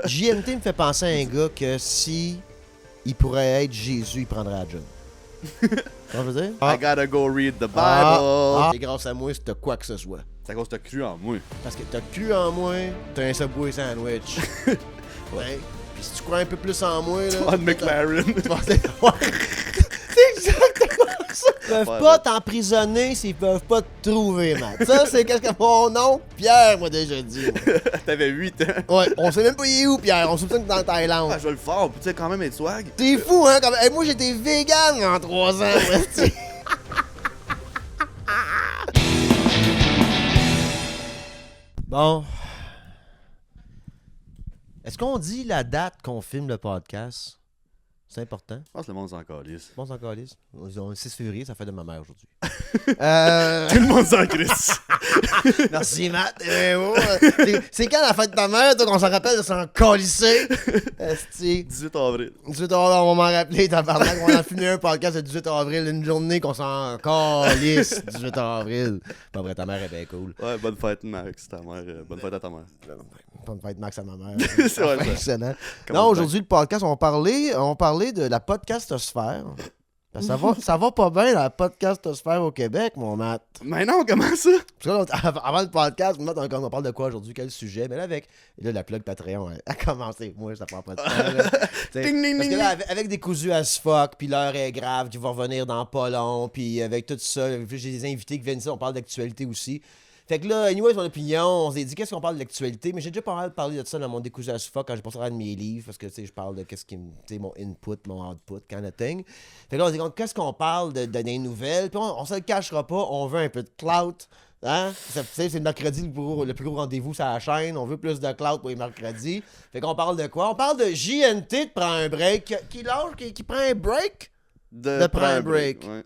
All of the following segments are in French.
JNT me fait penser à un gars que si il pourrait être Jésus, il prendrait la job. Tu vois ce que je veux dire? I gotta go read the Bible. Et grâce à moi, c'est de quoi que ce soit. C'est à cause que t'as cru en moi. Parce que t'as cru en moi, t'as un Subway sandwich. Ouais. Puis si tu crois un peu plus en moi, là... Todd McLaren. C'est exactement ça. Ils peuvent pas t'emprisonner s'ils peuvent pas te trouver, Matt. Ça, c'est qu'est-ce que mon nom? Pierre m'a déjà dit. T'avais 8 ans. Ouais, on sait même pas il est où, Pierre. On soupçonne que dans la Thaïlande. Ah, je vais le faire. Tu sais quand même être swag. T'es fou, hein? Comme... Hey, moi, j'étais vegan en 3 ans. Ouais, bon. Est-ce qu'on dit la date qu'on filme le podcast? C'est important. Je pense que le monde s'en calisse. Bon, c'est encore lisse. Le 6 février, ça fait de ma mère aujourd'hui. Tout le monde s'en crisse. Merci, Matt. C'est quand la fête de ta mère, toi, qu'on s'en rappelle de s'en calisser? 18 avril. 18 avril, on va m'en rappeler, tabarnak. On a filmé un podcast le 18 avril, une journée qu'on s'en calisse. 18 avril. Pas vrai, ta mère est bien cool. Ouais, bonne fête, Max, ta mère. Bonne fête à ta mère. Bonne fête, Max, à ma mère. C'est vrai, ça. Excellent. Comment Non, on aujourd'hui, le podcast, on va parler de la podcastosphère. Parce que ça va pas bien, la podcastosphère au Québec, mon Matt. Mais non, comment ça? Parce que là, avant le podcast, Matt, on parle de quoi aujourd'hui, quel sujet? Mais là, la plug Patreon a commencé. Moi, ça prend pas de temps. Là. Ding, ding, Parce que ding, là, avec des cousus as fuck, puis l'heure est grave, qui va revenir dans pas long, puis avec tout ça, puis j'ai des invités qui viennent ici, on parle d'actualité aussi. Fait que là, anyway, mon opinion, on s'est dit qu'est-ce qu'on parle de l'actualité, mais j'ai déjà pas mal parlé de ça dans mon décousu as fuck quand j'ai passé à de mes livres, parce que tu sais, je parle de qu'est-ce qui mon input, mon output, kind of thing. Fait que là, on s'est dit qu'est-ce qu'on parle de des nouvelles, puis on se le cachera pas, on veut un peu de clout. Hein? C'est le mercredi le plus gros rendez-vous sur la chaîne. On veut plus de clout pour les mercredis. Fait qu'on parle de quoi? On parle de JNT de prendre un break. Qui prend un break? De prendre un break. Ouais.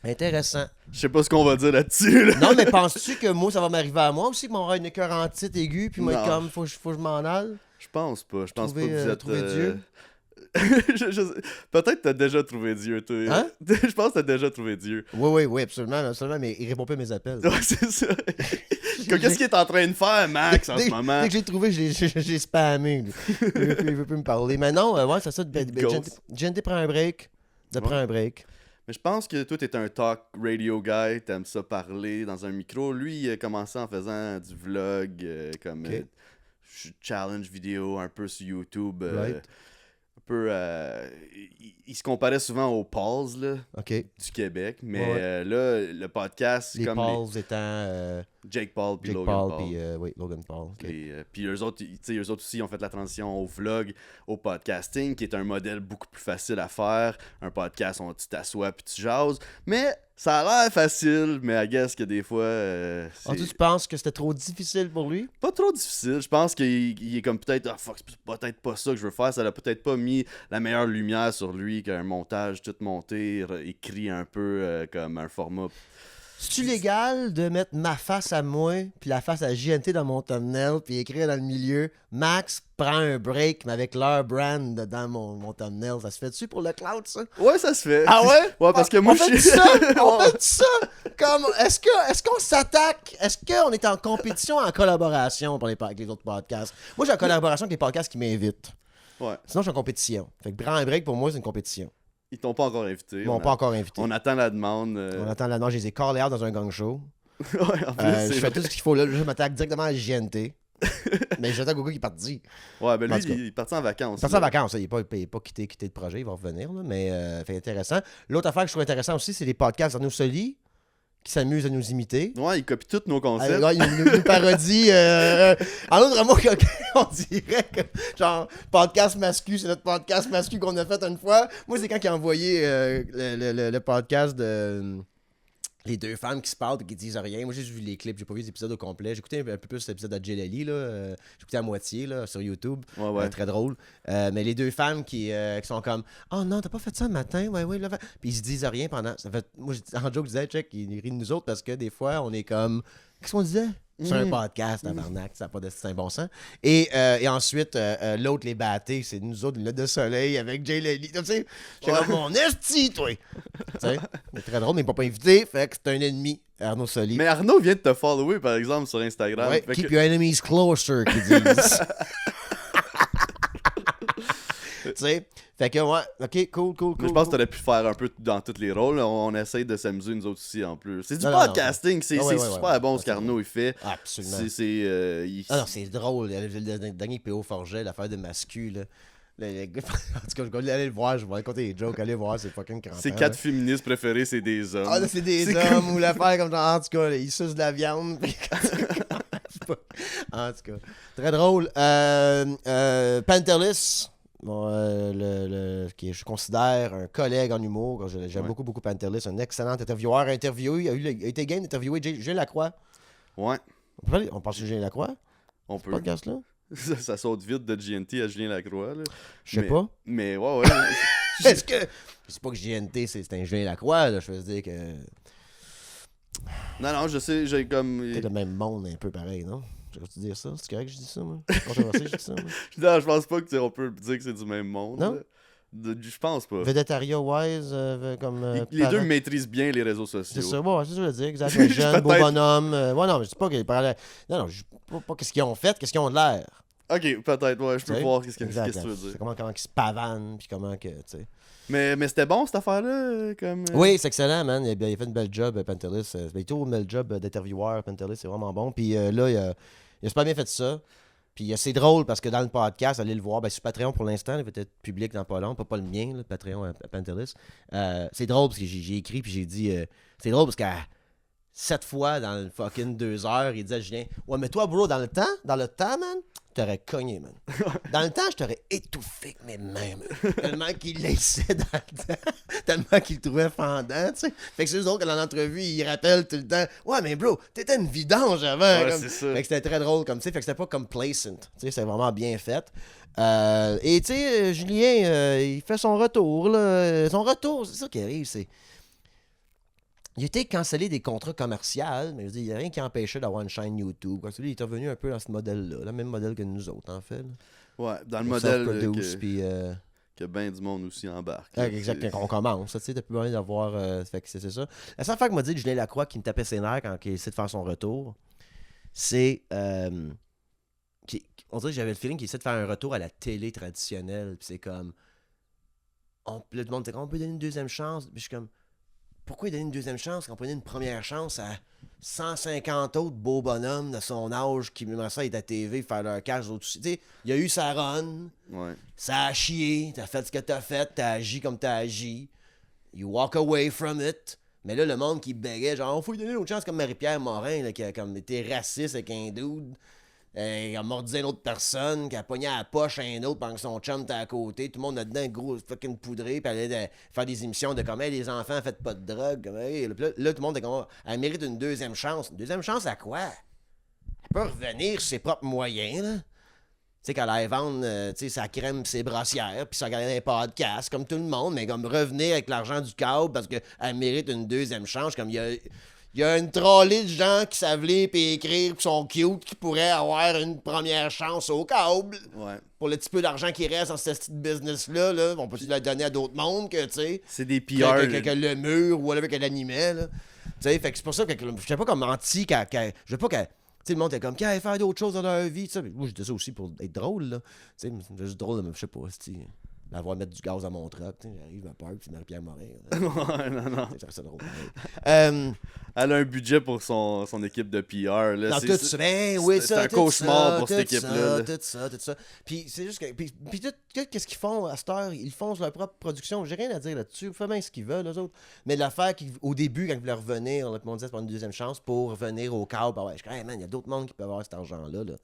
Intéressant. Je sais pas ce qu'on va dire là-dessus. Là. Non, mais penses-tu que moi, ça va m'arriver à moi aussi, que m'aura une écœurantite aiguë, puis moi, Non. comme, faut que je m'en aille? Je pense pas. Je pense Trouver, pas que vous êtes... trouver Dieu? Peut-être que t'as déjà trouvé Dieu, toi. Hein? Je pense que t'as déjà trouvé Dieu. Oui, absolument, mais il répond pas à mes appels. Ouais, c'est ça. Qu'est-ce qu'il est en train de faire, Max, en ce moment? Dès que j'ai trouvé, j'ai spammé. Il veut plus me parler. Mais non, ouais, c'est ça. JNT prend un break. Prend un break. Mais je pense que toi, t'es un talk radio guy, t'aimes ça parler dans un micro. Lui, il a commencé en faisant du vlog, comme challenge vidéo, un peu sur YouTube. Right. Un peu... il se comparait souvent aux Pauls, là, du Québec. Mais là, le podcast... Les comme Pauls étant... Jake Paul puis Jake Logan Paul. Paul. Puis Logan Paul. Okay. Puis eux autres aussi ont fait la transition au vlog, au podcasting, qui est un modèle beaucoup plus facile à faire. Un podcast, tu t'assois puis tu jases. Mais ça a l'air facile, mais I guess que des fois... tu penses que c'était trop difficile pour lui? Pas trop difficile. Je pense qu'il est comme peut-être... fuck, c'est peut-être pas ça que je veux faire. Ça l'a peut-être pas mis la meilleure lumière sur lui qu'un montage tout monté, écrit un peu comme un format... C'est-tu légal de mettre ma face à moi puis la face à JNT dans mon thumbnail puis écrire dans le milieu « Max prend un break mais avec leur brand dans mon thumbnail ». Ça se fait-tu pour le cloud, ça? Ouais, ça se fait. Ah ouais? Ouais, parce que moi, on fait ça! On fait ça! Comme, est-ce qu'on s'attaque? Est-ce qu'on est en compétition ou en collaboration avec les autres podcasts? Moi, j'ai en collaboration avec les podcasts qui m'invitent. Ouais. Sinon, je suis en compétition. Fait que prendre un break, pour moi, c'est une compétition. Ils t'ont pas encore invité. Ils m'ont pas encore invité. On attend la demande. On attend la demande. Je les ai callés out dans un gang show. Ouais, en plus, je fais tout ce qu'il faut là. Je m'attaque directement à JNT. Mais j'attends Gogo qui est parti. Ouais, ben lui, il est parti en vacances. Il est parti en vacances. Il n'est pas quitté le projet. Il va revenir. Là, mais fait intéressant. L'autre affaire que je trouve intéressant aussi, c'est les podcasts d'Arnaud Soli qui s'amusent à nous imiter. Ouais, il copie tous nos concepts. Ouais, il nous parodie. En autre mot, on dirait que, genre, podcast mascu, c'est notre podcast mascu qu'on a fait une fois. Moi, c'est quand il a envoyé le podcast de les deux femmes qui se parlent et qui disent rien. Moi, j'ai vu les clips, j'ai pas vu les épisodes au complet. J'ai écouté un peu plus l'épisode de Jelly, là. J'ai écouté à moitié, là, sur YouTube. Ouais. Très drôle. Mais les deux femmes qui sont comme « Oh non, t'as pas fait ça le matin? Ouais, là. » Puis ils se disent rien pendant... Moi, en joke, je disais « Check, ils rient de nous autres parce que des fois, on est comme... » Qu'est-ce qu'on disait? C'est un podcast, tabarnak, ça n'a pas de c'est un bon sens. Et ensuite, l'autre, les battés, c'est nous autres, le de soleil avec Jay Lely. Tu sais, j'ai comme mon esti, toi. Tu sais, c'est très drôle, mais il m'a pas invité, fait que c'est un ennemi, Arnaud Soli. Mais Arnaud vient de te follower, par exemple, sur Instagram. Ouais, fait keep que... your enemies closer, qu'ils disent. Tu sais, fait que ouais, ok, cool. Mais je pense que t'aurais pu faire un peu dans tous les rôles. On essaye de s'amuser nous autres aussi en plus. C'est du Non, podcasting, c'est ouais, super bon ce c'est qu'Arnaud il fait. absolument. Il- C'est drôle. Le dernier PO Forget, l'affaire de Mascu, là. Le gars, en tout cas, je vais aller le voir, je vais raconter des jokes, allez voir, c'est fucking crampant. Ses 4 féministes préférés, c'est des hommes. Ah, là, c'est des hommes ou l'affaire comme genre, en tout cas, là, ils sucent de la viande. Puis en tout cas, très drôle. Pantelis, bon, qui est, je considère un collègue en humour. J'aime beaucoup Pantelis, un excellent intervieweur. Interviewé, il a été game d'interviewer Julien Lacroix. Ouais. On parle de Julien Lacroix, On ce peut. podcast-là? Ça saute vite de GNT à Julien Lacroix. Là. Je sais pas. Mais ouais. Est-ce que. Je sais pas que GNT, c'est un Julien Lacroix, là. Je veux dire que. Non, je sais, j'ai comme. C'est le même monde, un peu pareil, non? J'aurais-tu dire ça? C'est correct que je dis ça, moi? C'est controversé que je dis ça, moi? Non, je pense pas qu'on peut dire que c'est du même monde. Non? Là. Je pense pas. Vedettaria-wise, comme. Les deux maîtrisent bien les réseaux sociaux. C'est ça, bon, c'est ça que je veux dire, exact. Un jeune, beau bonhomme. Ouais, non, mais je dis pas qu'ils parlaient. Non, je dis pas qu'est-ce qu'ils ont fait, qu'est-ce qu'ils ont de l'air. Ok, peut-être, ouais, je peux voir qu'est-ce que tu veux dire. C'est comment ils se pavanent, puis comment que, tu sais. Mais c'était bon cette affaire-là, comme. Oui, c'est excellent, man. Il a fait une belle job, Pantelis. Il a toujours une belle job d'intervieweur, Pantelis, c'est vraiment bon. Puis là, il a super bien fait ça. Puis c'est drôle parce que dans le podcast, allez le voir, sur Patreon pour l'instant, il va être public dans pas long, pas le mien, le Patreon à Pantelis. C'est drôle parce que j'ai écrit puis j'ai dit, c'est drôle parce qu'à 7 fois dans le fucking 2 heures, il disait à Julien, ouais, mais toi, bro, dans le temps, man, t'aurais cogné, man. Dans le temps, je t'aurais étouffé avec mes mains, man. Tellement qu'il laissait dans le temps. Tellement qu'il le trouvait fendant, tu sais. Fait que c'est eux autres que dans l'entrevue, ils rappellent tout le temps. Ouais, mais bro, t'étais une vidange avant. Ouais, comme... c'est ça. Fait que c'était très drôle comme, tu sais. Fait que c'était pas complacent. Tu sais, c'est vraiment bien fait. Et tu sais, Julien, il fait son retour, là. Son retour, c'est ça qui arrive, c'est. Il a été cancellé des contrats commerciaux, mais je veux dire, il n'y a rien qui empêchait d'avoir une chaîne YouTube. Parce que lui, il est revenu un peu dans ce modèle-là, le même modèle que nous autres, en fait. Là. Ouais, dans le modèle puis, que bien du monde aussi embarque. Exactement, on commence. Tu sais, t'as plus besoin d'avoir. Fait que c'est ça. La seule fois qu'il m'a dit Julien Lacroix qui me tapait ses nerfs quand il essaie de faire son retour, c'est. On dirait que j'avais le feeling qu'il essaie de faire un retour à la télé traditionnelle. Puis c'est comme. Là, tout le monde était comme, on peut donner une deuxième chance. Puis je suis comme. Pourquoi il donner une deuxième chance quand on prenait une première chance à 150 autres beaux bonhommes de son âge qui, même ça, est à TV, faire leur cash au-dessus? Tu sais, il y a eu sa run, ça a chié, t'as fait ce que t'as fait, t'as agi comme t'as agi, you walk away from it. Mais là, le monde qui bégait, genre, il faut lui donner une autre chance comme Marie-Pierre Morin, là, qui a comme été raciste avec un dude. Il a mordu une autre personne, qui a pogné à la poche un autre pendant que son chum était à côté. Tout le monde là-dedans, gros fucking poudré, puis elle allait faire des émissions de comme, hey, les enfants, faites pas de drogue. Comme, hey. Là, tout le monde est comme, elle mérite une deuxième chance. Une deuxième chance à quoi? Elle peut revenir sur ses propres moyens, là. Tu sais, qu'elle allait vendre sa crème, ses brossières, puis ça regardait un podcast, comme tout le monde, mais comme revenir avec l'argent du câble parce qu'elle mérite une deuxième chance, comme il y a une trolley de gens qui savent lire et écrire, qui sont cute, qui pourraient avoir une première chance au câble. Ouais. Pour le petit peu d'argent qui reste dans ce petit business-là, là, on peut-tu le donner à d'autres mondes que, tu sais. C'est des PR. Que le mur ou whatever qu'elle animait, là. Tu sais, fait que c'est pour ça que je sais pas comme menti, je veux pas que. Tu sais, le monde est comme, qu'ils aillent faire d'autres choses dans leur vie, tu sais. Moi, je dis ça aussi pour être drôle, là. Tu sais, c'est juste drôle, je sais pas, tu l'avoir mettre du gaz à mon truck, j'arrive à Park, puis Marie-Pierre Morin. Ouais, non. C'est drôle. Elle a un budget pour son équipe de PR. Là. Non, tout ça. Oui, c'est un cauchemar pour cette équipe-là. Tout ça. Puis c'est juste que. Puis tout qu'est-ce qu'ils font à cette heure? Ils font leur propre production. J'ai rien à dire là-dessus. Ils font bien ce qu'ils veulent, eux autres. Mais l'affaire, au début, quand ils voulaient revenir, on disait c'est pour une deuxième chance pour revenir au câble. Ben ouais, je dis, hey, man, il y a d'autres mondes qui peuvent avoir cet argent-là. Là.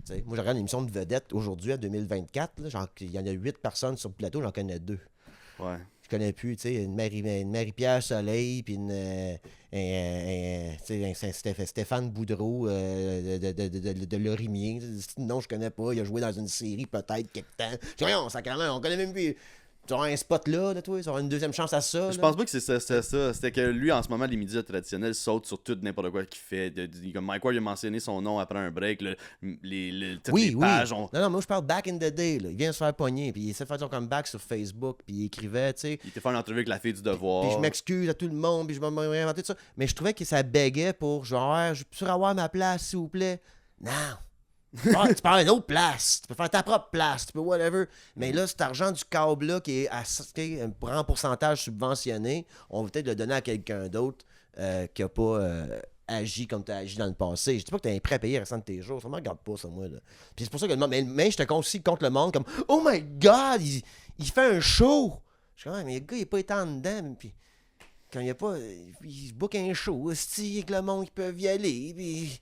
T'sais, moi, je regarde une émission de vedette aujourd'hui, en 2024. Il y en a 8 personnes sur le plateau, j'en connais 2. Ouais. Je connais plus, tu sais, une Marie-Pierre Soleil, puis un Stéphane Boudreau de Lorimier. Non, je connais pas. Il a joué dans une série peut-être quelque temps. Je dis, on connaît même plus. Tu auras un spot là, toi, tu auras une deuxième chance à ça. Je pense pas que c'est ça. C'était que lui, en ce moment, les médias traditionnels sautent sur tout n'importe quoi qu'il fait. Comme Mike Ward, il a mentionné son nom après un break. Toutes les pages. Non, moi je parle back in the day. Là. Il vient se faire pogner, puis il essaie de faire son comeback sur Facebook, puis il écrivait, tu sais. Il était fait une entrevue avec la fille du Devoir. Puis je m'excuse à tout le monde, puis je vais réinventer tout ça. Mais je trouvais que ça bégait pour genre, je peux avoir ma place, s'il vous plaît. Non. Tu peux avoir une autre place. Tu peux faire ta propre place. Tu peux whatever. Mais là, cet argent du câble-là qui est à un grand pourcentage subventionné, on va peut-être le donner à quelqu'un d'autre qui n'a pas agi comme tu as agi dans le passé. Je dis pas que tu es prêt à payer le restant de tes jours. Ça me regarde pas, ça, moi. Là. Puis c'est pour ça que le monde. Mais je te aussi contre le monde comme Oh my God, il fait un show. Je suis comme, mais le gars, il n'est pas été en dedans. Puis quand il n'y a pas. Il se book un show. Avec le monde qui peut y aller. Puis.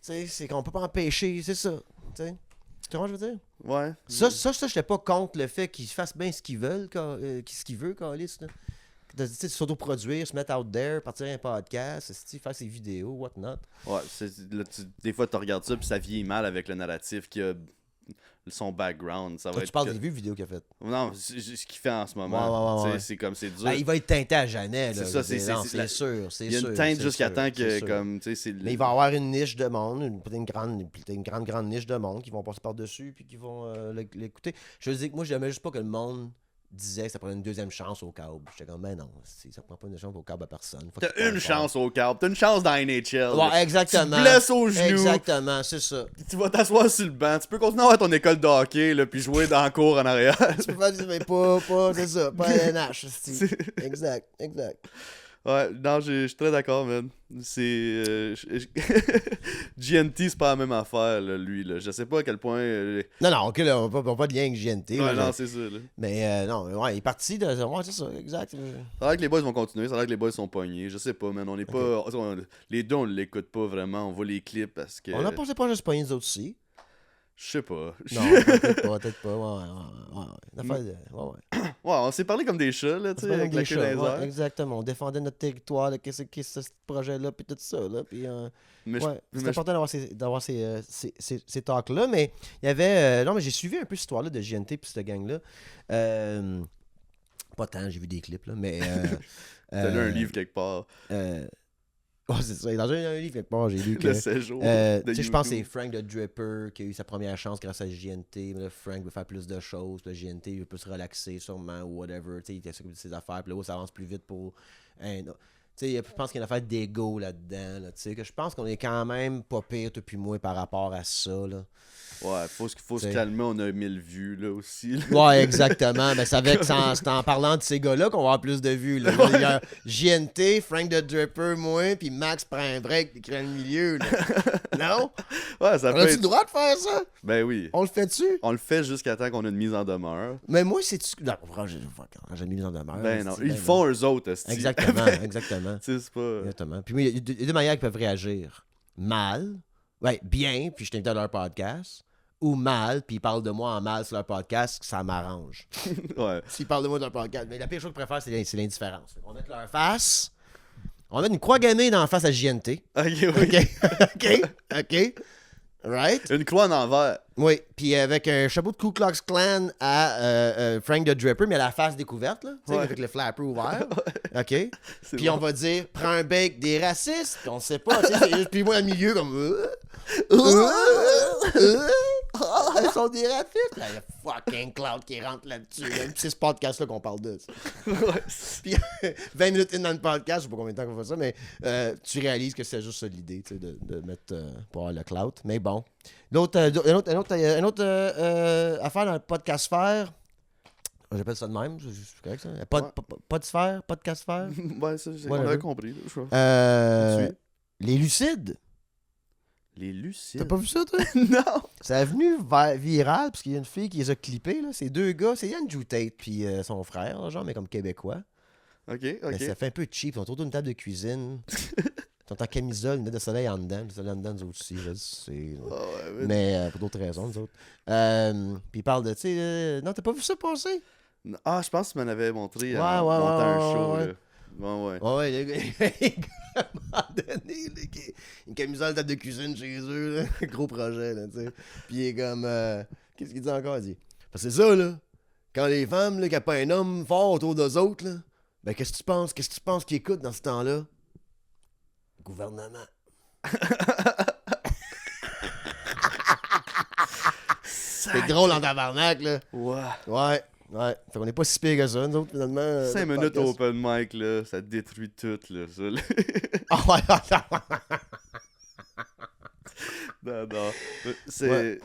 C'est qu'on peut pas empêcher, c'est ça. T'sais. Tu vois ce que je veux dire? Ouais. Ça, j'étais pas contre le fait qu'ils fassent bien ce qu'ils veulent, ce qu'ils veulent, Calis. De s'autoproduire, se mettre out there, partir un podcast, faire ses vidéos, whatnot. Ouais, là, des fois, tu regardes ça, puis ça vieillit mal avec le narratif qui a son background. Ça va Tu parles des vues vidéos qu'il a faites. Non, ce qu'il fait en ce moment. Ouais. C'est comme, c'est dur. Ben, il va être teinté à jamais. Là, c'est ça, c'est sûr. Il y a une teinte jusqu'à temps que, comme, tu sais, mais il va y avoir une niche de monde, une grande niche de monde qui vont passer par-dessus puis qui vont l'écouter. Je veux dire que moi, j'aimais juste pas que le monde disait que ça prenait une deuxième chance au câble. J'étais comme, ben non, ça prend pas une chance au câble à personne. T'as une chance au câble, t'as une chance dans NHL. Ouais, exactement. Tu te blesses au genou. Exactement, c'est ça. Tu vas t'asseoir sur le banc. Tu peux continuer à avoir ton école de hockey, là, puis jouer dans le cours en arrière. Tu peux pas dire, mais pas, c'est ça, pas LNH. Exact. Ouais, non, je suis très d'accord, man. C'est. GNT, c'est pas la même affaire, là, lui. Là. Je sais pas à quel point. Non, ok, là, on va pas de lien avec GNT. Ouais, là, non, c'est ça. Là. Mais non, ouais, il est parti de. Ouais, c'est ça, exact. Ça a l'air que les boys vont continuer, ça a l'air que les boys sont pognés. Je sais pas, man. On est pas. Les deux, on l'écoute pas vraiment. On voit les clips parce que. On a pas juste pogné nous autres aussi. Je sais pas. Non, peut-être pas. Ouais. Une affaire de. Ouais. Ouais, on s'est parlé comme des chats, là, tu sais, avec la queue dans les airs. Exactement. On défendait notre territoire, qu'est-ce que c'est ce projet-là, puis tout ça, là. Puis, c'est important d'avoir ces talks-là, mais il y avait. Non, mais j'ai suivi un peu cette histoire-là de JNT puis cette gang-là. Pas tant, j'ai vu des clips, là, mais. T'as lu un livre quelque part. Ouais, c'est ça. Dans un livre quelque part, j'ai lu que. Le séjour. Je pense que c'est Frank the Dripper qui a eu sa première chance grâce à JNT. Mais là, Frank veut faire plus de choses. Puis là, JNT veut plus se relaxer, sûrement, ou whatever. Il s'occupe de ses affaires. Puis là, ça avance plus vite pour. Je pense qu'il y a une affaire d'ego là-dedans. Là, que je pense qu'on est quand même pas pire, toi puis moi, par rapport à ça. Là. Ouais, faut se calmer, on a 1000 vues là aussi. Là. Ouais, exactement. Mais c'est en parlant de ces gars-là qu'on va avoir plus de vues. Là. Il y a JNT, Frank the Dripper, moi, puis Max prend un break, il crée le milieu. Là. Non? Ouais, ça on a-tu le droit de faire ça? Ben oui. On le fait-tu? On le fait jusqu'à temps qu'on a une mise en demeure. Mais moi, c'est-tu. Non, j'ai une mise en demeure. Ben non, ils font eux autres, est-ce Exactement, exactement. C'est pas. Exactement. Puis il y a deux manières qui peuvent réagir. Mal, bien, puis je t'invite à leur podcast. Ou mal, puis ils parlent de moi en mal sur leur podcast, ça m'arrange. Ouais. S'ils parlent de moi dans leur podcast. Mais la pire chose que je préfère, c'est l'indifférence. On met leur face. On met une croix gammée dans la face à JNT. OK. Right? Une croix en envers. Oui, puis avec un chapeau de Ku Klux Klan à Frank the Dripper, mais à la face découverte, là, avec le flapper ouvert. OK? Puis on va dire, prends un bec des racistes, puis on sait pas, puis moi, au milieu, comme... Ils sont des racistes. Il y a fucking Cloud qui rentre là-dessus. Là. Puis c'est ce podcast-là qu'on parle de. Puis 20 minutes in dans le podcast, je sais pas combien de temps qu'on fait ça, mais tu réalises que c'est juste ça l'idée, de mettre pour avoir le Cloud. Mais bon. Une autre affaire dans le podcast faire. J'appelle ça de même, c'est correct ça? Podcast faire? Ouais, ça, on avait compris. Là, les lucides. Les lucides. T'as pas vu ça, toi? Non! Ça est venu viral, parce qu'il y a une fille qui les a clippés, là. C'est deux gars, c'est Andrew Tate puis son frère, là, genre, mais comme québécois. OK. Mais ça fait un peu cheap. Ils sont autour d'une table de cuisine. Ils sont en camisole, une de soleil en dedans. Le soleil en dedans, nous autres aussi, je sais. Mais pour d'autres raisons, nous autres. Puis ils parlent de, tu sais... non, t'as pas vu ça passer? Ah, je pense que tu m'en avais montré un show, là. Ouais, les gars, à un moment donné, une camisole table de cuisine chez eux, là, gros projet, là, tu sais. Puis il est comme, qu'est-ce qu'il dit encore? Il dit, parce que c'est ça, là, quand les femmes, là, qui n'ont pas un homme fort autour d'eux autres, là, ben qu'est-ce que tu penses qu'ils écoutent dans ce temps-là? Le gouvernement. C'est drôle en tabarnak, là. Ouais. Fait qu'on est pas si pire que ça, nous autres, finalement. 5 minutes open mic, là, ça détruit tout, là, ça. Là. Non. Ouais.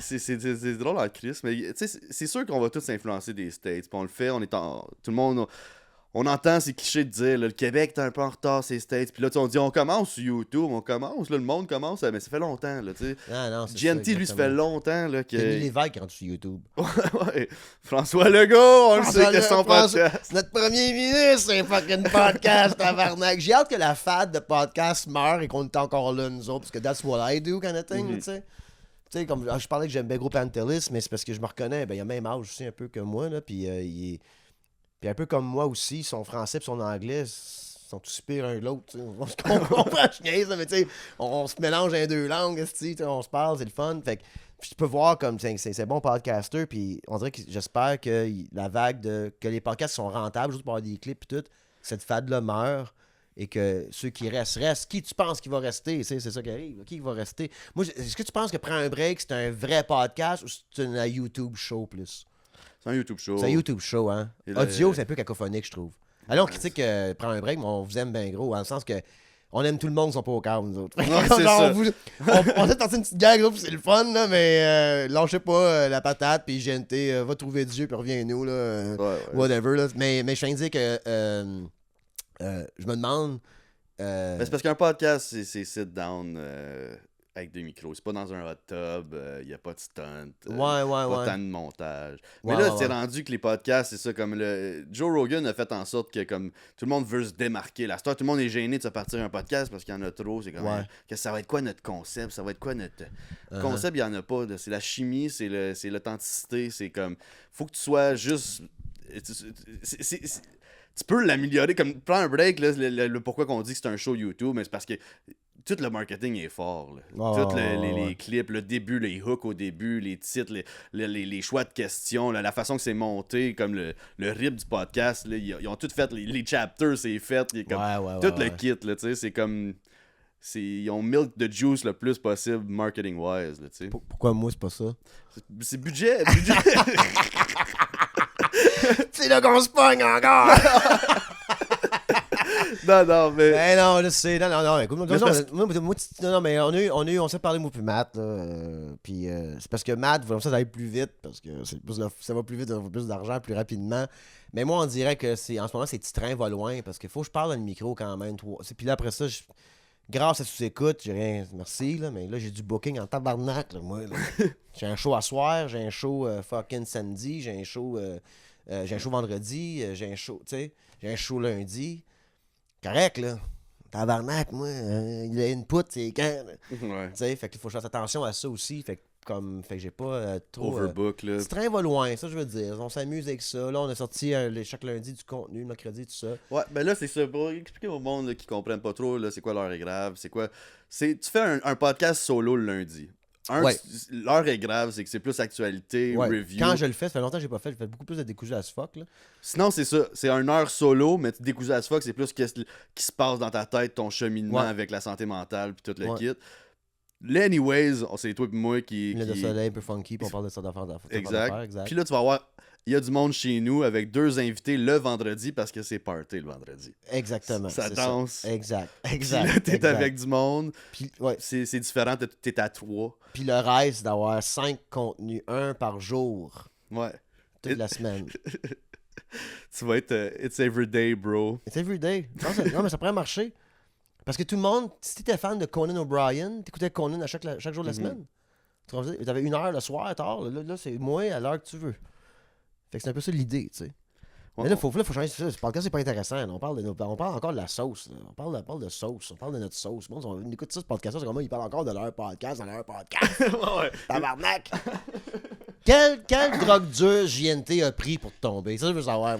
C'est drôle en crise, mais tu sais, c'est sûr qu'on va tous s'influencer des States. Puis on le fait, tout le monde. On entend ces clichés de dire là, le Québec est un peu en retard, c'est States. Puis là, on dit on commence sur YouTube, on commence, là, le monde commence, mais ça fait longtemps. Là, Non, c'est GNT, ça, lui, ça fait longtemps là, que. Denis Lévesque qui rentre sur YouTube. Ouais. François Legault, on le sait que c'est son podcast. Notre premier ministre, c'est un fucking podcast, tabarnak. J'ai hâte que la fad de podcast meure et qu'on est encore là, nous autres, parce que that's what I do, kind of thing, tu sais. Tu sais, comme je parlais que j'aime bien gros Pantelis, mais c'est parce que je me reconnais, ben, il a le même âge aussi, un peu comme moi, là, puis puis un peu comme moi aussi, son français et son anglais sont tous pires un que l'autre. On se comprend, je niaise, mais tu sais, on se mélange en deux langues, on se parle, c'est le fun. Fait que tu peux voir comme c'est bon podcaster, puis on dirait que j'espère que la vague que les podcasts sont rentables, juste pour avoir des clips et tout, cette fade-là meurt. Et que ceux qui restent. Qui tu penses qui va rester? C'est ça qui arrive. Qui va rester? Moi, est-ce que tu penses que Prends un break, c'est un vrai podcast ou c'est un YouTube show plus? C'est un YouTube show. C'est un YouTube show, hein? Audio, c'est un peu cacophonique, je trouve. Alors, on critique Prends un break, mais on vous aime bien gros, dans le sens que on aime tout le monde, ils sont pas au câble, nous autres. C'est ça. On s'est tenté une petite gag, puis c'est le fun, là, mais lâchez pas la patate, puis GNT, va trouver Dieu, puis reviens-nous, là, whatever. Là. Mais je viens de dire que je me demande... Mais c'est parce qu'un podcast, c'est sit-down avec des micros. C'est pas dans un hot tub, il n'y a pas de stunt, pas tant de montage. Mais là, c'est rendu que les podcasts, c'est ça, comme Joe Rogan a fait en sorte que comme tout le monde veut se démarquer. La star, tout le monde est gêné de se partir un podcast parce qu'il y en a trop. C'est comme, que ça va être quoi notre concept? Ça va être quoi notre... Concept, il n'y en a pas. C'est la chimie, c'est l'authenticité. C'est comme, faut que tu sois juste... Tu peux l'améliorer. Comme, prends un break, là, le pourquoi qu'on dit que c'est un show YouTube, mais c'est parce que tout le marketing est fort. Tous les clips, le début, les hooks au début, les titres, les choix de questions, la façon que c'est monté, comme le rip du podcast, là, ils ont tout fait, les chapters, c'est fait, comme, tout le kit, là, c'est comme... Ils ont milk the juice le plus possible marketing-wise. Pourquoi moi, c'est pas ça? C'est budget. C'est là qu'on se pogne encore! non, mais... Ben non, je sais. Non, écoute, mais on s'est parlé, moi puis Matt, puis c'est parce que Matt voulait ça aille plus vite, parce que ça va plus vite, ça va plus d'argent, plus rapidement. Mais moi, on dirait que en ce moment, ces petits trains vont loin, parce qu'il faut que je parle dans le micro quand même. Puis là, après ça, grâce à sous-écoute, j'ai rien, merci, là, mais là, j'ai du booking en tabarnak, là, moi. Là. J'ai un show à soir, j'ai un show fucking samedi, j'ai un show vendredi, j'ai un show, tu sais, j'ai un show lundi. Correct, là. Tabarnak, moi, il a une poutre, c'est quand, tu sais, fait qu'il faut que je fasse attention à ça aussi, fait que j'ai pas trop... Overbook, là. Ce train va loin, ça, je veux dire. On s'amuse avec ça. Là, on a sorti chaque lundi du contenu, le mercredi, tout ça. Ouais, ben là, c'est ça. Pour expliquer au monde là, qui comprennent pas trop, là, c'est quoi l'heure est grave, c'est quoi... Tu fais un podcast solo le lundi. L'heure est grave, c'est que c'est plus actualité, review. Quand je le fais, ça fait longtemps que j'ai pas fait. Je fais beaucoup plus de décousu as fuck, là. Sinon, c'est ça. C'est une heure solo, mais décousu as fuck, c'est plus qu'est-ce qui se passe dans ta tête, ton cheminement avec la santé mentale, puis tout le kit. Anyways, c'est toi et moi qui... Le soleil un peu funky, puis on parle de ça d'affaires. Exact. Puis là, tu vas voir, il y a du monde chez nous avec 2 invités le vendredi parce que c'est party le vendredi. Exactement. Ça danse. Ça. Exact. Puis là, t'es avec du monde. Puis, c'est différent, t'es à 3. Puis le reste, c'est d'avoir 5 contenus, 1 par jour. Ouais. Toute la semaine. Tu vas être it's everyday, bro. It's everyday. Non, mais ça pourrait marcher. Parce que tout le monde, si t'étais fan de Conan O'Brien, t'écoutais Conan à chaque jour de la semaine. T'avais 1 heure le soir, tard. Là c'est moins à l'heure que tu veux. Fait que c'est un peu ça l'idée, tu sais. Mais là, faut changer ça. Ce podcast, c'est pas intéressant. On parle encore de la sauce. Là. On parle de sauce. On parle de notre sauce. Bon, on écoute ça, ce podcast-là, c'est comme moi, ils parlent encore de leur podcast dans leur podcast. Tabarnak! Quelle drogue dure JNT a pris pour te tomber? Ça, je veux savoir.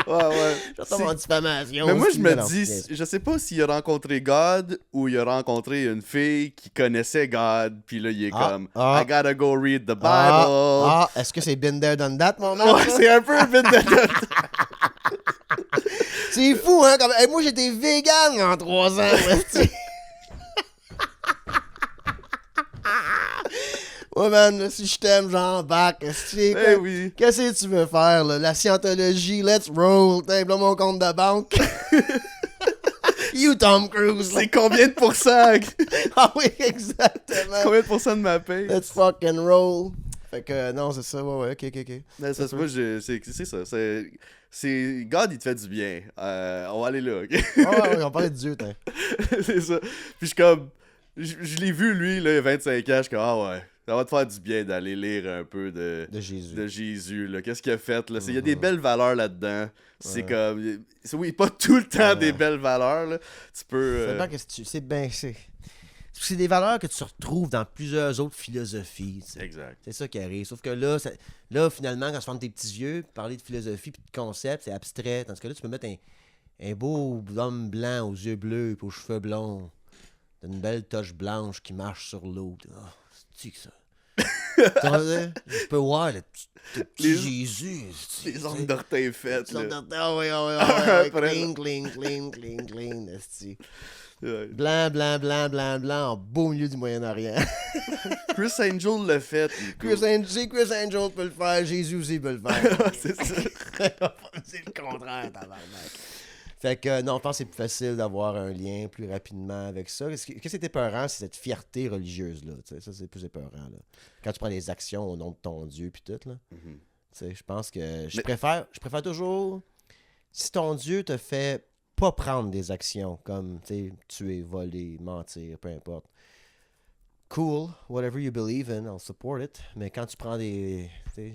Ouais. J'attends mon diffamation. Mais moi, je me dis, je sais pas s'il a rencontré God ou il a rencontré une fille qui connaissait God, puis là, il est comme I gotta go read the Bible. Est-ce que c'est been there, done that, mon nom? Ouais, c'est un peu been there, done that. C'est fou, hein? Comme... moi, j'étais vegan en 3 ans. Ouais, man, si je t'aime, j'embarque. Qu'est-ce que tu veux faire, là? La scientologie, let's roll. T'as là mon compte de banque. you, Tom Cruise. C'est combien de pourcents? Ah oui, exactement. Combien de pourcents de ma paye? Let's fucking roll. Fait que non, c'est ça, ouais, ok. Mais ça, moi, c'est ça. C'est God, il te fait du bien. On va aller là, ok? Ouais, on parlait de Dieu, t'as. C'est ça. Puis je suis comme. Je l'ai vu, lui, là, il y a 25 ans. Je suis comme, ah ouais, ça va te faire du bien d'aller lire un peu de Jésus. Là. Qu'est-ce qu'il a fait, là? Il y a des belles valeurs là-dedans. C'est comme. Oui, pas tout le temps des belles valeurs, là. Tu peux. C'est des valeurs que tu retrouves dans plusieurs autres philosophies. T'sais. Exact. C'est ça qui arrive. Sauf que là finalement, quand tu fermes tes petits yeux, parler de philosophie et de concepts, c'est abstrait. Dans ce cas-là, tu peux mettre un beau homme blanc aux yeux bleus et aux cheveux blonds. T'as une belle toche blanche qui marche sur l'eau. Oh, c'est-tu que ça? Tu peux voir le petit Jésus. Les ongles d'orteil faites. Ah oui. Clean. Ouais. Blanc, en beau milieu du Moyen-Orient. Chris Angel l'a fait. Chris Angel peut le faire, Jésus aussi peut le faire. C'est ça. C'est le contraire, tabarnak. Fait que non, je pense que c'est plus facile d'avoir un lien plus rapidement avec ça. Qu'est-ce qui est épeurant, c'est cette fierté religieuse-là. Ça, c'est plus épeurant. Là. Quand tu prends des actions au nom de ton Dieu puis tout, là. Je pense que je préfère toujours, si ton Dieu te fait pas prendre des actions comme tuer, voler, mentir, peu importe. Cool, whatever you believe in, I'll support it. Mais quand tu prends des...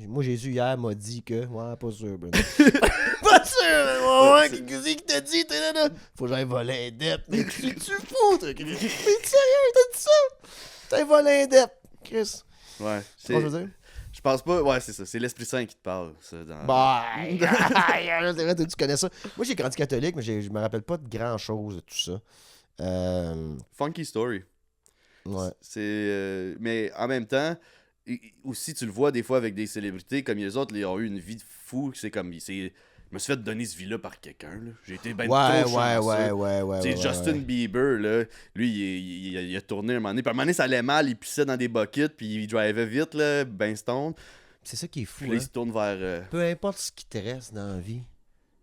Moi, Jésus, hier, m'a dit que... Ouais, pas sûr, Bruno. Pas sûr! Ouais, qui t'a dit? Faut que j'aille voler un dette. Mais tu fous, toi? Mais sérieux, t'as dit ça? T'as volé un dette, Chris. Ouais. C'est quoi je veux dire? Je pense pas... Ouais, c'est ça. C'est l'Esprit Saint qui te parle, ça. Bye! C'est vrai, tu connais ça. Moi, j'ai grandi catholique, mais je me rappelle pas de grand-chose de tout ça. Funky story. Ouais. Mais en même temps, aussi tu le vois des fois avec des célébrités comme les autres, ils ont eu une vie de fou. C'est comme, je me suis fait donner ce vie-là par quelqu'un. Là. J'ai été ben trop chanceux. Ouais. Justin Bieber, là, lui, il a tourné un moment donné. Puis à un moment donné, ça allait mal, il pissait dans des buckets, puis il drivait vite, là, ben stone. C'est ça qui est fou. Puis là, il se tourne vers... Peu importe ce qui te reste dans la vie,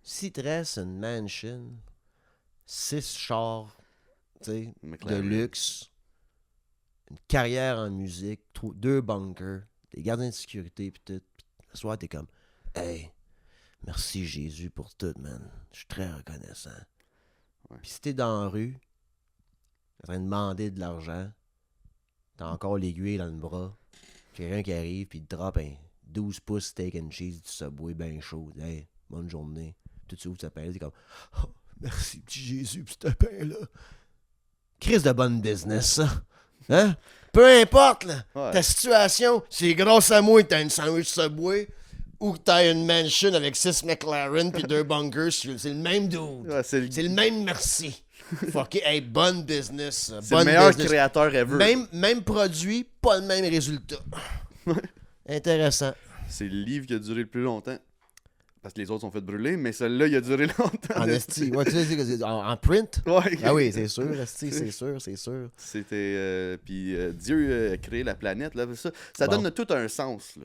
si te reste une mansion, 6 chars de luxe, une carrière en musique, 2 bunkers, des gardiens de sécurité, puis tout. Le soir, t'es comme, hey, merci Jésus pour tout, man. Je suis très reconnaissant. Ouais. Puis si t'es dans la rue, t'es en train de demander de l'argent, t'as encore l'aiguille dans le bras, quelqu'un qui arrive, puis il te drop un 12 pouces steak and cheese du Subway bien chaud. Hey, bonne journée. Tout de suite, ça pain, t'es comme, oh, merci petit Jésus pour ce pain-là. Crise de bonne business, ça. Hein? Peu importe, là, ta situation, c'est grâce à moi que t'as une sandwich Subway ou que t'as une mansion avec 6 McLaren puis 2 bunkers. C'est le même dude. Ouais, c'est le même merci. Fuck it. Hey, bonne business. C'est le meilleur créateur ever. Même produit, pas le même résultat. Intéressant. C'est le livre qui a duré le plus longtemps. Parce que les autres sont fait brûler, mais celui-là, il a duré longtemps. En esti. Ouais, tu sais, en print? Ouais. Ah oui, c'est sûr, esti, c'est sûr. C'était... puis Dieu a créé la planète, là. Ça donne tout un sens, là.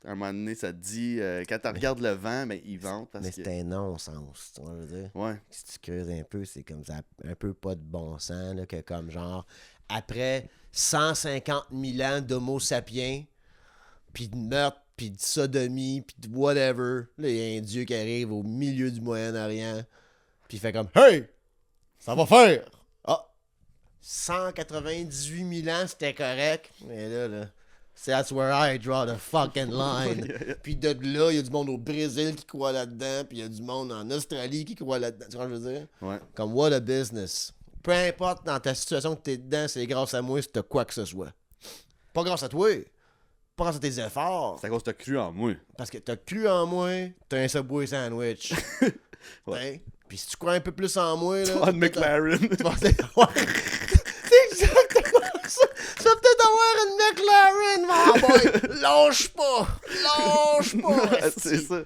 À un moment donné, ça te dit... quand tu regardes le vent, ben, il vente. Mais c'est un non-sens, tu vois, je veux dire. Ouais. Si tu creuses un peu, c'est comme ça, un peu pas de bon sens, là, que comme genre, après 150 000 ans d'homo sapiens, puis de meurtre, puis de sodomie, puis de whatever. Là, il y a un dieu qui arrive au milieu du Moyen-Orient, puis il fait comme « Hey! Ça va faire! » Ah! 198 000 ans, c'était correct. Mais là, that's where I draw the fucking line. Puis de là, il y a du monde au Brésil qui croit là-dedans, puis il y a du monde en Australie qui croit là-dedans. Tu vois ce que je veux dire? Ouais. Comme what a business. Peu importe dans ta situation que t'es dedans, c'est grâce à moi si t'as quoi que ce soit. Pas grâce à toi. Pas grâce à tes efforts. C'est à cause que t'as cru en moi. Parce que t'as cru en moi, t'as un Subway sandwich. Ouais. Hein? Puis si tu crois un peu plus en moi, là... T'as une McLaren. C'est exactement ça. Tu vas peut-être avoir une McLaren, mon boy. Lâche pas. C'est ça.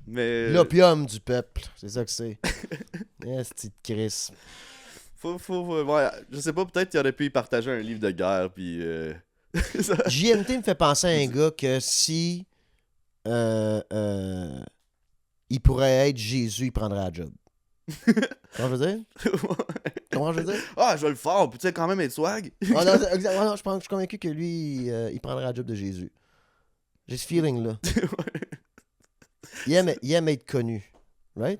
Mais... L'opium du peuple. C'est ça que c'est. Petite Chris. Ouais, je sais pas, peut-être qu'il aurait pu y partager un livre de guerre, puis... JNT me fait penser à un gars que si il pourrait être Jésus, il prendrait la job. Comment je veux dire? Comment je veux dire? Ah, je vais le faire, puis tu sais, quand même être swag. Ah non, ouais, non, je suis convaincu que lui, il prendrait la job de Jésus. J'ai ce feeling-là. Il aime être connu. Right?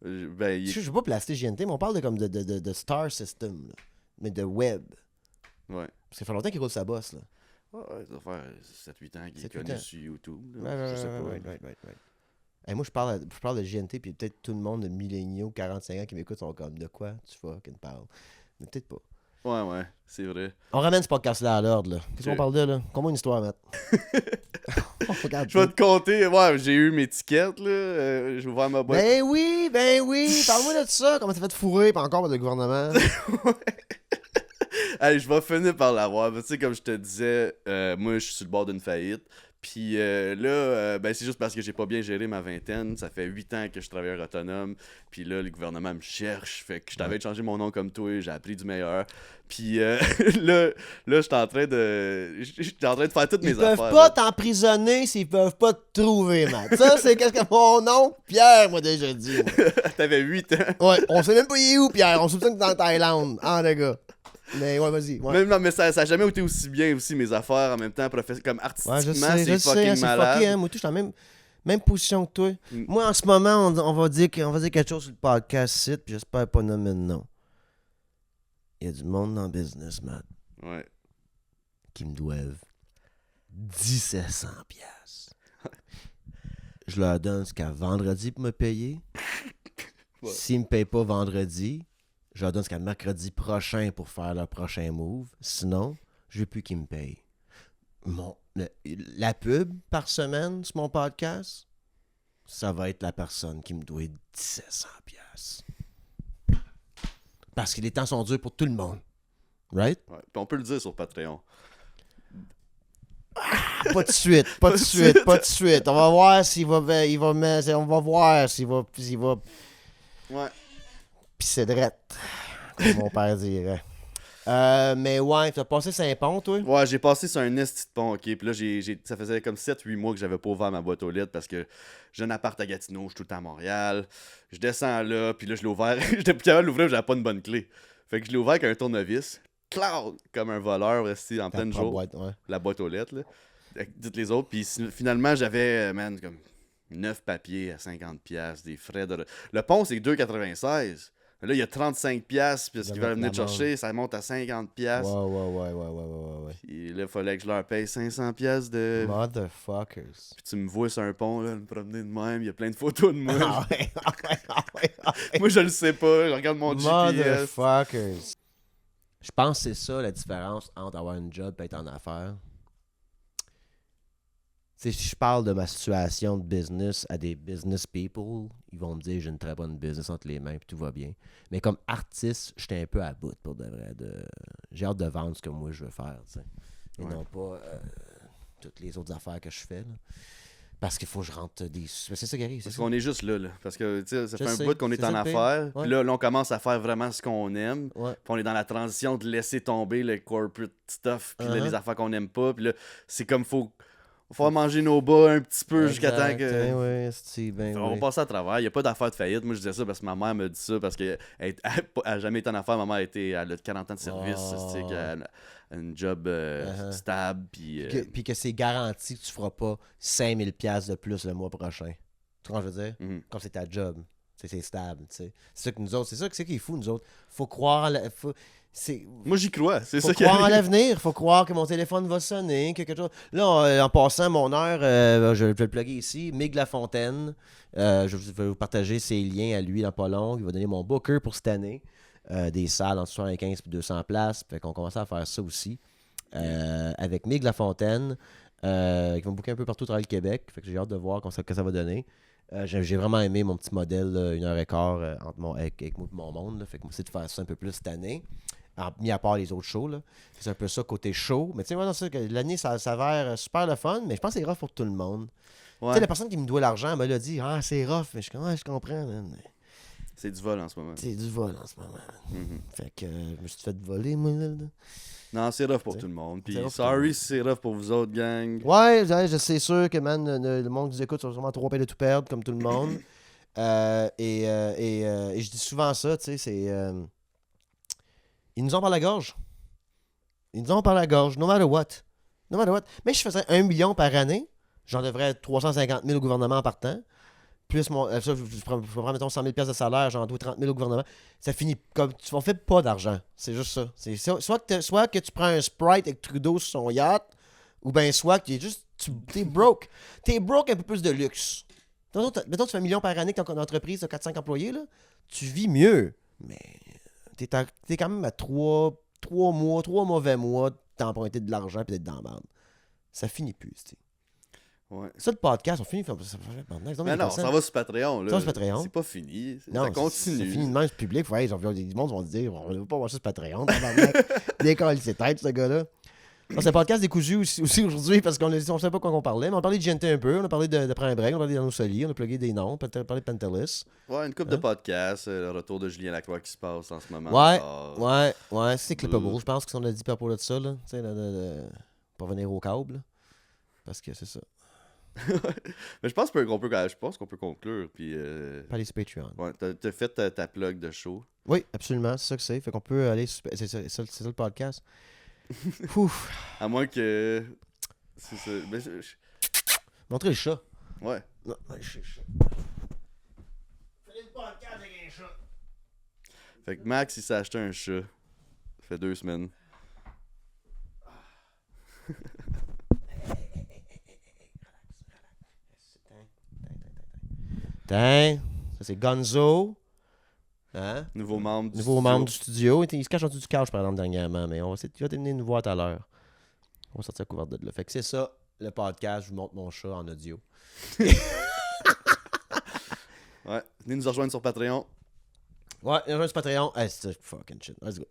Ben, Je ne veux pas placer JNT, mais on parle de Star System. Là. Mais de web. Ouais. Parce que ça fait longtemps qu'il roule sa bosse. Là. Ouais, ça va faire 7-8 ans qu'il est 7-8 connu ans. sur YouTube. Là. Je sais pas. Right. Hey, moi, je parle de JNT, puis peut-être tout le monde de milléniaux, 45 ans qui m'écoutent sont comme de quoi tu fucking parles. Mais peut-être pas. Ouais, c'est vrai. On ramène ce podcast-là à l'ordre. Là. Qu'est-ce qu'on parle de là? Comment une histoire, Matt? Regarde, Je vais te compter. Ouais, j'ai eu mes tickets, là. J'ai ouvert ma boîte. Ben oui! Parle-moi de ça. Comment t'as fait fourrer, pas encore par le gouvernement? Allez, je vais finir par l'avoir. Tu sais, comme je te disais, moi, je suis sur le bord d'une faillite. Puis là, ben, c'est juste parce que j'ai pas bien géré ma vingtaine. Ça fait 8 ans que je suis travailleur autonome. Puis là, le gouvernement me cherche. Fait que je t'avais changé mon nom comme toi. J'ai appris du meilleur. Puis là, je suis en train de faire toutes mes affaires. Ils peuvent pas t'emprisonner s'ils peuvent pas te trouver, Matt. Ça, c'est qu'est-ce que mon oncle Pierre m'a déjà dit. T'avais 8 ans. Ouais, on sait même pas il est où, Pierre. On soupçonne que t'es en Thaïlande. Ah, les gars. Mais ouais, vas-y. Ouais. Même, non, mais ça a jamais été aussi bien aussi, mes affaires, en même temps, comme artistiquement, Ouais, je c'est sais, fucking c'est malade. fucké, hein. Moi, tout, je suis en même position que toi. Mm. Moi, en ce moment, on va dire quelque chose sur le podcast site, puis j'espère pas nommer de nom. Il y a du monde dans le business, man, Ouais. qui me doivent 1700 piastres. Je leur donne jusqu'à vendredi pour me payer. Ouais. S'ils me payent pas vendredi, je leur donne jusqu'à mercredi prochain pour faire leur prochain move. Sinon, je veux plus qu'ils me payent. La pub par semaine sur mon podcast, ça va être la personne qui me doit 1700 piastres. Parce que les temps sont durs pour tout le monde. Right? Ouais. Puis on peut le dire sur Patreon. Pas de suite. On va voir s'il va... On va voir s'il va Ouais. pis c'est drette, comme mon père dirait. Mais ouais, t'as passé Saint-Pont, toi? Ouais, j'ai passé sur un esti de pont, ok. Puis là, ça faisait comme 7-8 mois que j'avais pas ouvert ma boîte aux lettres parce que j'ai un appart à Gatineau, je suis tout le temps à Montréal. Je descends là, puis là, je l'ai ouvert. J'étais plus capable de l'ouvrir, j'avais pas une bonne clé. Fait que je l'ai ouvert avec un tournevis. Cloud! Comme un voleur, resté en plein jour. La boîte aux lettres, là. Avec toutes les autres. Puis finalement, j'avais, man, comme 9 papiers à 50$, des frais de. Le pont, c'est 2,96$. Là, il y a 35$, puis ce qu'ils veulent venir te chercher, ça monte à 50$. Ouais. Puis là, il fallait que je leur paye 500$ de. Motherfuckers. Puis tu me vois sur un pont, là, me promener de même, il y a plein de photos de moi. Ah ouais. Moi, je le sais pas, je regarde mon GPS. Motherfuckers. Je pense que c'est ça la différence entre avoir un job et être en affaires. Tu sais, si je parle de ma situation de business à des business people, ils vont me dire j'ai une très bonne business entre les mains et tout va bien. Mais comme artiste, j'étais un peu à bout pour de vrai. J'ai hâte de vendre ce que moi je veux faire, tu sais. Et non pas toutes les autres affaires que je fais. Là. Parce qu'il faut que je rentre des... C'est ça qui arrive. Parce qu'on est juste là. Parce que tu sais, ça Je fait sais, un bout qu'on est c'est en ça le pire. affaires. Ouais. Puis là, on commence à faire vraiment ce qu'on aime. Ouais. Puis on est dans la transition de laisser tomber le corporate stuff. Puis là, Uh-huh. les affaires qu'on aime pas. Puis là, c'est comme faut manger nos bas un petit peu jusqu'à temps que. On va passer à travers. Il n'y a pas d'affaires de faillite. Moi, je disais ça parce que ma mère me dit ça. Parce qu'elle n'a jamais été en affaires. Ma mère elle a 40 ans de service. Oh. Elle a un job stable. Puis Puis que c'est garanti que tu feras pas 5000$ de plus le mois prochain. Tu vois ce que je veux dire? mhm. Comme c'est ta job. C'est stable. Tu sais. C'est ça que nous autres, c'est ça qui est fou, nous autres. Faut croire Moi, j'y crois. C'est faut ça qui croire en arrive. l'avenir. Faut croire que mon téléphone va sonner, que quelque chose. Là, en passant, mon heure, je vais le plugger ici. Mig Lafontaine. Je vais vous partager ses liens à lui dans pas long. Il va donner mon booker pour cette année. Des salles entre 75 et 200 places. Fait qu'on commence à faire ça aussi. Avec Mig Lafontaine. Qui va me booker un peu partout à travers le Québec. Fait que j'ai hâte de voir que ça va donner. J'ai vraiment aimé mon petit modèle, 1h15 avec moi et mon monde. Là. Fait que moi, c'est de faire ça un peu plus cette année. Mis à part les autres shows. Là. C'est un peu ça côté show. Mais tu sais, moi, l'année, ça s'avère super le fun, mais je pense que c'est rough pour tout le monde. Ouais. Tu sais, la personne qui me doit l'argent, elle me l'a dit, ah, c'est rough. Mais je comprends, man. C'est du vol en ce moment. C'est du vol en ce moment. Mhm. Fait que je me suis fait voler, moi. Là. Non, c'est rough pour T'sais, tout le monde. Puis c'est rough pour sorry si c'est rough pour vous autres, gang. Ouais, je sais sûr que, man, le monde qui nous écoute sont sûrement trop payés de tout perdre, comme tout le monde. Et je dis souvent ça, tu sais, c'est... ils nous ont par la gorge. Ils nous ont par la gorge, no matter what. No matter what. Mais je faisais 1 million par année, j'en devrais 350 000 au gouvernement en partant. Plus mon. Ça, je prends, mettons, 100 000 de salaire, j'en dois 30 000 au gouvernement. Ça finit comme. Tu ne fais pas d'argent. C'est juste ça. C'est soit que tu prends un Sprite avec Trudeau sur son yacht, ou bien soit que t'es broke. T'es broke un peu plus de luxe. Mettons, tu fais 1 million par année que ton entreprise, tu as 4-5 employés, là, tu vis mieux. Mais t'es quand même à 3 mauvais mois de t'emprunter de l'argent et d'être dans la merde. Ça finit plus, tu sais. Ouais. Ça, le podcast, on finit. Mais non, ça va sur Patreon. Là. Ça va sur Patreon. C'est pas fini. Non, ça continue. C'est fini de même, ce public. Ouais, les monde vont se dire, on ne veut pas voir ça sur Patreon. Décolle ses têtes, ce gars-là. C'est un podcast décousu aussi aujourd'hui parce qu'on ne savait pas quoi on parlait. Mais on a parlé de GNT un peu, on a parlé de Prends un break, on a parlé d'Anno-Soli, on a plugué des noms, on a parlé de Pantelis. Ouais, une couple de podcasts, le retour de Julien Lacroix qui se passe en ce moment. Ouais, c'est Clippable, je pense qu'on a dit par de ça, là. Tu sais, pour venir au câble. Parce que c'est ça. Mais je pense qu'on peut conclure. Puis, Parler sur Patreon. Ouais, t'as fait ta plug de show. Oui, absolument, c'est ça que c'est. Fait qu'on peut aller sur... C'est ça le podcast. Ouf. À moins que... C'est ça. Mais Montrer le chat. Ouais. Non, le chat. Fais le podcast avec un chat. Fait que Max, il s'est acheté un chat. Ça fait 2 semaines. Ça c'est Gonzo. Hein? Nouveau membre du studio. Il se cache en dessous du couch, par exemple, dernièrement. Mais il va venir nous voir tout à l'heure. On va sortir couvert de là. Fait que c'est ça, le podcast. Je vous montre mon chat en audio. Ouais. Venez nous rejoindre sur Patreon. Ouais, rejoindre sur Patreon. Hey, c'est fucking shit. Let's go.